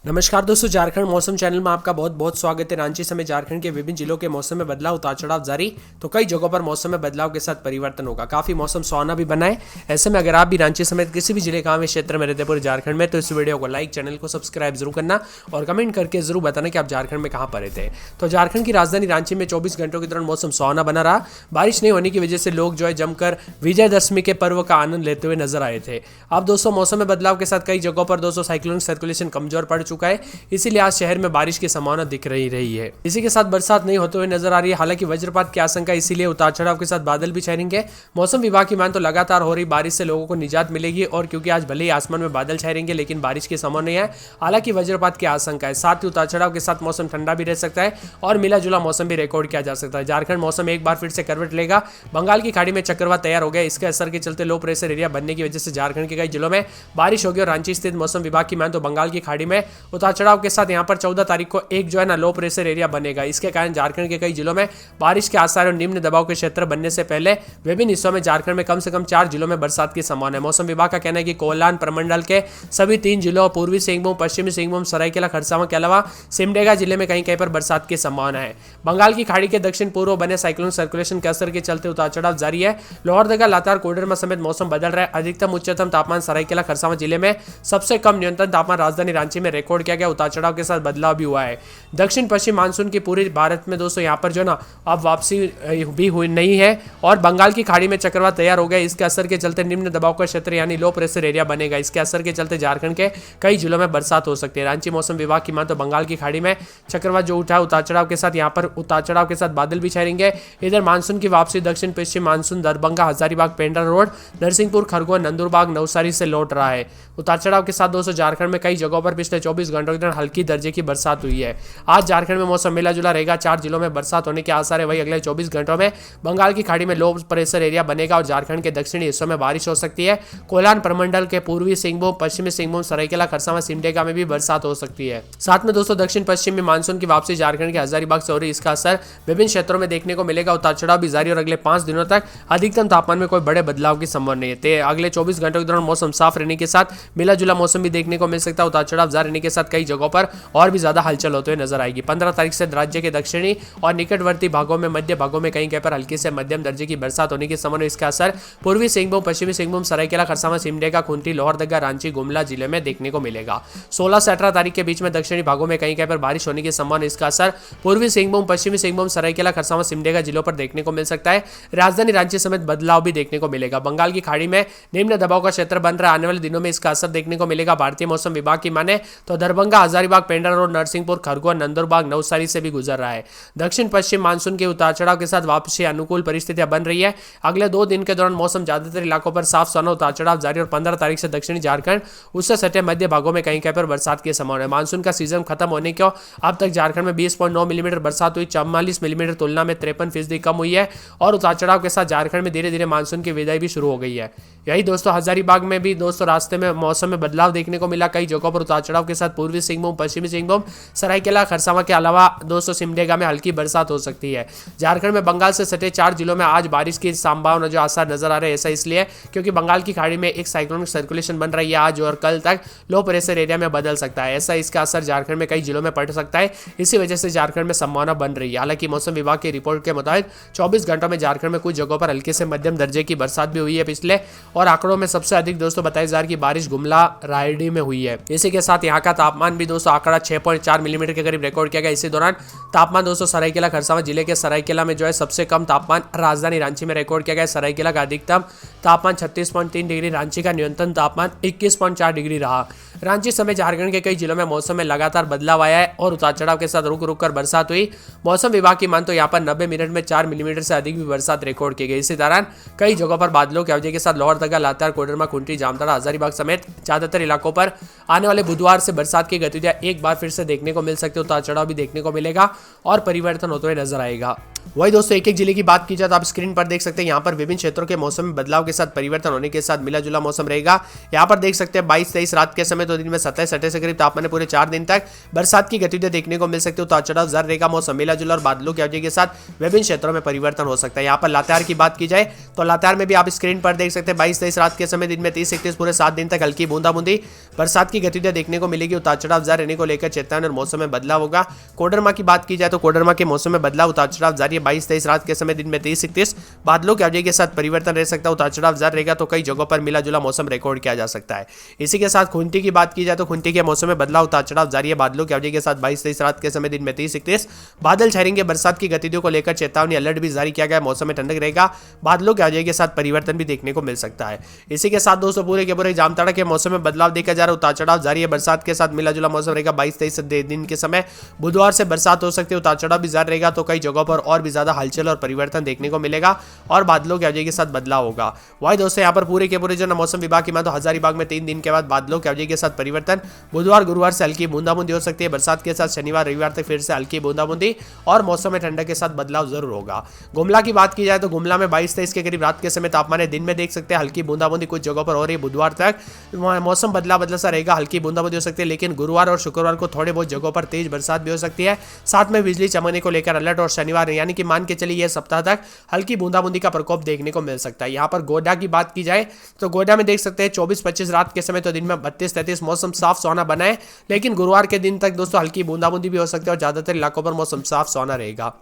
नमस्कार दोस्तों, झारखंड मौसम चैनल में आपका बहुत बहुत स्वागत है। रांची समेत झारखंड के विभिन्न जिलों के मौसम में बदलाव उतार चढ़ाव जारी, तो कई जगहों पर मौसम में बदलाव के साथ परिवर्तन होगा। काफी मौसम सुहाना भी बना है। ऐसे में अगर आप भी रांची समेत किसी भी जिले का क्षेत्र में रहते पूरे झारखंड में, तो इस वीडियो को लाइक, चैनल को सब्सक्राइब जरूर करना और कमेंट करके जरूर बताना कि आप झारखंड में कहाँ पर रहते हैं। तो झारखंड की राजधानी रांची में 24 घंटों के दौरान मौसम सुहाना बना रहा। बारिश नहीं होने की वजह से लोग जो है जमकर विजयदशमी के पर्व का आनंद लेते हुए नजर आए थे। अब दोस्तों मौसम में बदलाव के साथ कई जगहों पर दोस्तों साइक्लोनिक सर्कुलेशन कमजोर पड़ चुका है, इसीलिए आज शहर में बारिश की संभावना दिख रही है। इसी के साथ बरसात नहीं होते हुए नजर आ रही है। हालांकि वज्रपात की आशंका, इसीलिए उतार चढ़ाव के साथ बादल भी छाएंगे। मौसम विभाग की मान तो लगातार हो रही बारिश से लोगों को निजात मिलेगी, और क्योंकि आज भले ही आसमान में बादल छाए रहेंगे लेकिन बारिश की संभावना नहीं है। हालांकि वज्रपात की आशंका है। साथ ही उतार चढ़ाव के साथ मौसम ठंडा भी रह सकता है और मिला जुला मौसम भी रिकॉर्ड किया जा सकता है। झारखंड मौसम एक बार फिर से करवट लेगा। बंगाल की खाड़ी में चक्रवात तैयार हो गया। इसके असर के चलते लो प्रेशर एरिया बनने की वजह से झारखंड के कई जिलों में बारिश होगी। और रांची स्थित मौसम विभाग की मान तो बंगाल की खाड़ी में उतार चढ़ाव के साथ यहाँ पर 14 तारीख को एक जो है ना लो प्रेशर एरिया बनेगा। इसके कारण झारखंड के कई जिलों में बारिश के आसार और निम्न दबाव के क्षेत्र बनने से पहले विभिन्न हिस्सों में झारखंड में कम से कम 4 जिलों में बरसात की संभावना है। मौसम विभाग का कहना है कि कोल्हान प्रमंडल के सभी 3 जिलों पूर्वी सिंहभूम, पश्चिमी सिंहभूम, सरायकेला खरसावां के अलावा सिमडेगा जिले में कहीं कहीं पर बरसात की संभावना है। बंगाल की खाड़ी के दक्षिण पूर्व बने साइक्लोनिक सर्कुलेशन के असर के चलते उतार चढ़ाव जारी है। लोहरदगा, लातेहार, कोडरमा समेत मौसम बदल रहा है। अधिकतम उच्चतम तापमान सरायकेला खरसावां जिले में, सबसे कम न्यूनतम तापमान राजधानी रांची में रिकॉर्ड किया गया। उतार चढ़ाव के साथ बदलाव भी हुआ है। दक्षिण पश्चिम मानसून की पूरे भारत में दोस्तों यहाँ पर जो ना अब वापसी भी हुई नहीं है, और बंगाल की खाड़ी में चक्रवात तैयार हो गया। इसके असर के चलते निम्न दबाव का क्षेत्र यानी लो प्रेशर एरिया बनेगा। इसके असर के चलते झारखंड के कई जिलों में बरसात हो सकती है। रांची मौसम विभाग की मान तो बंगाल की खाड़ी में चक्रवात जो उठा है, उतार चढ़ाव के साथ यहाँ पर उतार चढ़ाव के साथ बादल भी छाएंगे। इधर मानसून की वापसी दक्षिण पश्चिम मानसून दरभंगा, हजारीबाग, पेंड्रा रोड, नरसिंहपुर, खरगोन, नंदुरबाग, नवसारी से लौट रहा है। उतार चढ़ाव के साथ दोस्तों झारखंड में कई जगहों पर पिछले 24 घंटों के दौरान हल्की दर्जे की बरसात हुई है। आज झारखंड में मौसम मिला जुला रहेगा। 4 जिलों में बरसात होने के आसार है। वही अगले 24 घंटों में बंगाल की खाड़ी में लो प्रेशर एरिया बनेगा और झारखंड के दक्षिणी हिस्सों में बारिश हो सकती है। कोल्हान प्रमंडल के पूर्वी सिंहभूम, पश्चिमी सिंहभूम, सरायकेला खरसावां, सिमडेगा में भी बरसात हो सकती है। साथ में दोस्तों दक्षिण पश्चिम में मानसून की वापसी झारखंड के हजारीबाग से हो रही, इसका असर विभिन्न क्षेत्रों में देखने को मिलेगा। उतार चढ़ाव भी जारी और अगले 5 दिनों तक अधिकतम तापमान में कोई बड़े बदलाव की संभावना नहीं है। अगले 24 घंटों के दौरान मौसम साफ रहने के साथ मिला जुला मौसम भी देखने को मिल सकता है। उतार चढ़ाव जारी रहने के साथ कई जगहों पर और भी ज्यादा हलचल होते हुए नजर आएगी। 15 तारीख से राज्य के दक्षिणी और निकटवर्ती भागों में, मध्य भागों में कहीं कहीं पर हल्की से मध्यम दर्जे की बरसात होने की संभावना। इसका असर पूर्वी सिंहभूम, पश्चिमी सिंहभूम, सरायकेला खरसावां, सिमडेगा, खुंटी, लोहरदगा, रांची, गुमला जिले में देखने को मिलेगा। 16 से 18 तारीख के बीच में दक्षिणी भागों में कहीं कहीं पर बारिश होने की संभावना। इसका असर पूर्वी सिंहभूम, पश्चिमी सिंहभूम, सरायकेला खरसावां, सिमडेगा जिलों पर देखने को मिल सकता है। राजधानी रांची समेत बदलाव भी देखने को मिलेगा। बंगाल की खाड़ी में निम्न दबाव का क्षेत्र बन रहा है। आने वाले दिनों में इसका असर देखने को मिलेगा। भारतीय मौसम विभाग की माने तो दरभंगा, हजारीबाग, पेंड्रा रोड, नरसिंहपुर, खरगोन, नंदुरबाग, नवसारी से भी गुजर रहा है। दक्षिण पश्चिम मानसून के उतार चढ़ाव के साथ वापसी अनुकूल परिस्थितियां बन रही है। अगले 2 दिन के दौरान मौसम ज्यादातर इलाकों पर साफ सुहाना, उतार चढ़ाव जारी और 15 तारीख से दक्षिणी झारखंड उससे सटे मध्य भागों में कहीं कहीं पर बरसात की संभावना है। मानसून का सीजन खत्म होने को अब तक झारखंड में 20.9 मिलीमीटर बरसात हुई, 44 मिलीमीटर तुलना में 53% कम हुई है। और उतार चढ़ाव के साथ झारखंड में धीरे धीरे मानसून की विदाई भी शुरू हो गई है। यही दोस्तों हजारीबाग में भी दोस्तों रास्ते में मौसम में बदलाव देखने को मिला। कई जगहों पर उतार चढ़ाव के साथ पूर्वी सिंहभूम, पश्चिमी सिंहभूम, सरायकेला खरसावां के अलावा दोस्तों सिमडेगा में हल्की बरसात हो सकती है। झारखंड में बंगाल से सटे 4 जिलों में आज बारिश की संभावना जो आसार नजर आ रहे हैं। ऐसा इसलिए क्योंकि बंगाल की खाड़ी में एक साइक्लोनिक सर्कुलेशन बन रही है। आज और कल तक लो प्रेशर एरिया में बदल सकता है। ऐसा इसका असर झारखंड में कई जिलों में पड़ सकता है। इसी वजह से झारखंड में संभावना बन रही है। हालांकि मौसम विभाग की रिपोर्ट के मुताबिक 24 घंटों में झारखंड में कुछ जगहों पर हल्के से मध्यम दर्जे की बरसात भी हुई है पिछले, और आंकड़ों में सबसे अधिक दोस्तों 27,000 की बारिश गुमला, रायडी में हुई है। इसी के साथ यहाँ का तापमान भी दोस्तों आंकड़ा 6.4 मिलीमीटर के करीब रिकॉर्ड किया गया। इसी दौरान तापमान दोस्तों सरायकेला खरसावां जिले के सरायकेला में जो है सबसे कम तापमान राजधानी रांची में रिकॉर्ड किया गया। सरायकेला का अधिकतम तापमान 36.3 डिग्री, रांची का न्यूनतम तापमान 21.4 डिग्री रहा। रांची समेत झारखंड के कई जिलों में मौसम में लगातार बदलाव आया है और उतार चढ़ाव के साथ रुक रुक कर बरसात हुई। मौसम विभाग की मान तो यहाँ पर 90 मिनट में 4 मिलीमीटर से अधिक भी बरसात रिकॉर्ड की गई। इसी दौरान कई जगहों पर बादलों की अवधि के साथ लोहरदगा, लातेहार, कोडरमा, खुंटी, जामताड़ा, हजारीबाग समेत ज्यादातर इलाकों पर आने वाले बुधवार से बरसात की गतिविधियां एक बार फिर से देखने को मिल सकती है। उतार चढ़ाव भी देखने को मिलेगा और परिवर्तन होते हुए नजर आएगा। वही दोस्तों एक एक जिले की बात की जाए तो आप स्क्रीन पर देख सकते हैं यहाँ पर विभिन्न क्षेत्रों के मौसम में बदलाव के साथ परिवर्तन होने के साथ मिला जुला मौसम रहेगा। यहाँ पर देख सकते हैं 22-23 रात के समय तो दिन में 27-28 से करीब तापमान पूरे 4 दिन तक बरसात की गतिविधियां देखने को मिल सकती है। उतार चढ़ाव जारी रहेगा। मौसम मिला जुला और बादलों की अवधि के साथ विभिन्न क्षेत्रों में परिवर्तन हो सकता है। यहाँ पर लातेहार की बात की जाए तो लातेहार में भी आप स्क्रीन पर देख सकते हैं 22-23 रात के समय दिन में 30-31 पूरे 7 दिन तक हल्की बूंदाबूंदी बरसात की गतिविधियां देखने को मिलेगी। उतार चढ़ाव जारी रहने को लेकर चेतावनी और मौसम में बदलाव होगा। कोडरमा की बात की जाए तो कोडरमा के मौसम में बदलाव, उतार चढ़ाव जारी है। 22-23 रात के समय दिन में 30-31 बादलों की अवधि के साथ परिवर्तन रह सकता है। उतार चढ़ाव जारी रहेगा तो कई जगहों पर मिला जुला मौसम रिकॉर्ड किया जा सकता है। इसी के साथ खुंटी की बात की जाए तो खुंटी के मौसम में बदलाव, उतार चढ़ाव जारी है। बादलों की अवधि के साथ 22-23 रात के समय दिन में 30-31 बादल छाएंगे। बरसात की गतिविधियों को लेकर चेतावनी अलर्ट भी जारी किया गया। मौसम में ठंडक रहेगा। बादलों की अवधि के साथ परिवर्तन भी देखने को मिल सकता है। इसी के साथ दोस्तों पूरे के पूरे जामताड़ा के मौसम में बदलाव देखा जा रहा है। उतार चढ़ाव जारी है। बरसात के साथ मिला जुला मौसम रहेगा। 22-23 दिन के समय बुधवार से बरसात हो सकती है। उतार चढ़ाव भी जारी रहेगा तो कई जगहों पर और भी ज्यादा हलचल और परिवर्तन देखने को मिलेगा और बादलों की अवधि के साथ बदलाव होगा। वही दोस्तों यहाँ पर पूरे के पूरे जो मौसम विभाग की मानो हजारीबाग में 3 दिन के बाद बादलों की अवधि के साथ परिवर्तन, बुधवार गुरुवार से हल्की बूंदाबूंदी हो सकती है। बरसात के साथ शनिवार रविवार तक फिर से हल्की बूंदाबूंदी और मौसम में ठंडक के साथ बदलाव जरूर होगा। गुमला की बात की जाए तो गुमला में 22-23 के करीब रात के समय तापमान है। दिन में देख सकते हैं हल्की बूंदाबूंदी कुछ जगहों पर हो रही है। बुधवार तक मौसम बदला बदला सा रहेगा, हल्की बूंदाबूंदी हो सकती है। लेकिन गुरुवार और शुक्रवार को थोड़े बहुत जगहों पर तेज बरसात भी हो सकती है। साथ में बिजली चमकने को लेकर अलर्ट और शनिवार यानी कि मान के चलिए यह सप्ताह तक हल्की बूंदाबूंदी का प्रकोप देखने को मिल सकता है। यहाँ पर गोड्डा की बात की जाए तो गोड्डा में देख सकते हैं 24-25 रात के समय तो दिन में 32-33 मौसम साफ सुहाना बना है। लेकिन गुरुवार के दिन तक दोस्तों हल्की बूंदाबूंदी भी हो सकती है और ज्यादातर इलाकों पर मौसम साफ सुहाना रहेगा।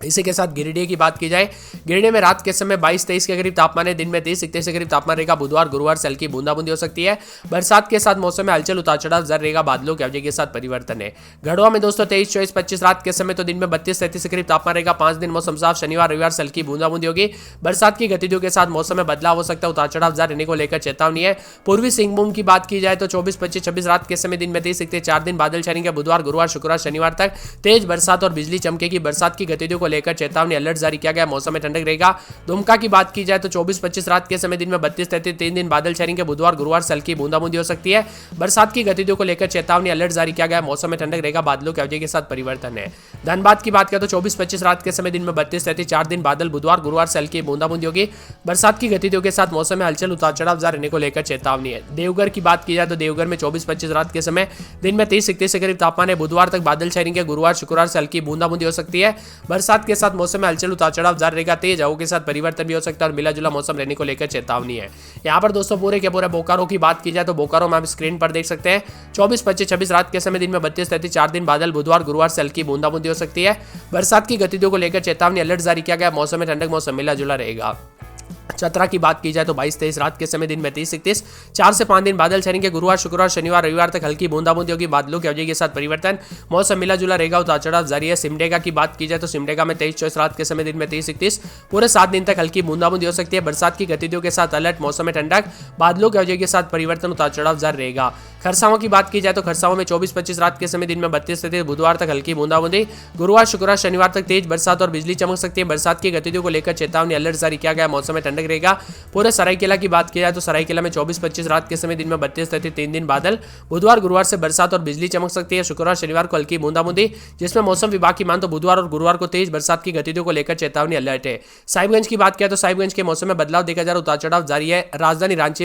इसी के साथ गिरिडीह की बात की जाए, गिरिडीह में रात के समय 22-23 के करीब तापमान है। दिन में 30-31 के करीब तापमान रहेगा। बुधवार गुरुवार से हल्की बूंदाबूंदी हो सकती है। बरसात के साथ मौसम में हलचल, उतार चढ़ाव जारी रहेगा। बादलों की अवधि के साथ परिवर्तन है। गढ़वा में दोस्तों 23-24-25 रात के समय तो दिन में 32-33 के करीब तापमान रहेगा। 5 दिन मौसम साफ, शनिवार रविवार से हल्की बूंदाबूंदी होगी। बरसात की गतिविधियों के साथ मौसम में बदलाव हो सकता है। उतार चढ़ाव जारी रहने को लेकर चेतावनी है। पूर्वी सिंहभूम की बात की जाए तो 24-25-26 रात के समय दिन में 30-31 4 दिन बादल छाएंगे। बुधवार गुरुवार शुक्रवार शनिवार तक तेज बरसात और बिजली चमकेगी। बरसात की गतिविधियों को लेकर चेतावनी जारी किया गया। मौसम में ठंडक रहेगा। दुमका की बात की जाए तो 24-25 रात के समय दिन में 32-33 3 दिन बादल छाएंगे। बुधवार गुरुवार से हल्की बूंदाबूंदी हो सकती है। बरसात की गतिविधियों को लेकर चेतावनी अलर्ट जारी किया गया। मौसम में ठंडक रहेगा। बादलों की अवधि के साथ परिवर्तन है। धनबाद की बात करें तो 24-25 रात के समय दिन में 32-33 4 दिन बादल, बुधवार गुरुवार से हल्की बूंदाबूंदी होगी। बरसात की गतिविधियों के साथ मौसम में हलचल, उतार चढ़ाव जारी रहने को लेकर चेतावनी है। देवघर की बात की जाए तो देवघर में 24-25 रात के समय दिन में 30-31 के करीब तापमान है। बुधवार तक बादल छाएंगे। गुरुवार शुक्रवार से हल्की बूंदाबूंदी हो सकती है। बरसात के साथ मौसम में हलचल, उतार चढ़ाव जारी रहेगा। तेज हवाओं के साथ परिवर्तन भी हो सकता है और मिला जुला मौसम रहने को लेकर चेतावनी है। यहाँ पर दोस्तों पूरे के पूरे बोकारो की बात की जाए तो बोकारो में आप स्क्रीन पर देख सकते हैं 24-25-26 रात के समय दिन में 32-33 4 दिन बादल, बुधवार गुरुवार से हल्की बूंदाबूंदी हो सकती है। बरसात की गतिविधियों को लेकर चेतावनी अलर्ट जारी किया गया। मौसम में ठंडक, मौसम मिला जुला रहेगा। चतरा की बात की जाए तो 22-23 रात के समय दिन में 30-31 4 से 5 दिन बादल छाएंगे। गुरुवार शुक्रवार शनिवार रविवार तक हल्की बूंदाबूंदी होगी। बादलों की अवधि के साथ परिवर्तन, मौसम मिला जुला रहेगा। उतार चढ़ाव जारी है। सिमडेगा की बात की जाए तो सिमडेगा में 23-24 रात के समय दिन में 30-31 पूरे 7 दिन तक हल्की बूंदाबूंदी हो सकती है। बरसात की गतिविधियों के साथ अलर्ट, मौसम में ठंडक, बादलों की अवधि के साथ परिवर्तन, उतार चढ़ाव जारी रहेगा। खरसावां की बात की जाए तो खरसावां में 24-25 रात के समय दिन में 32-33 बुधवार तक हल्की बूंदाबूंदी, गुरुवार शुक्रवार शनिवार तक तेज बरसात और बिजली चमक सकती है। बरसात की गतिविधियों को लेकर चेतावनी अलर्ट जारी किया गया। मौसम में ठंडक रहेगा। पूरे सरायकेला की बात की जाए तो सरायकेला में 24-25 रात के समय दिन में 32-33 3 दिन बादल, बुधवार गुरुवार से बरसात और बिजली चमक सकती है। शुक्रवार शनिवार को हल्की बूंदाबूंदी, जिसमें मौसम विभाग की मान तो बुधवार और गुरुवार को तेज बरसात की गतिविधियों को लेकर चेतावनी अलर्ट है। साहिबगंज की बात किया तो साहिबगंज के मौसम में बदलाव देखा जा रहा है। उतार चढ़ाव जारी है। राजधानी रांची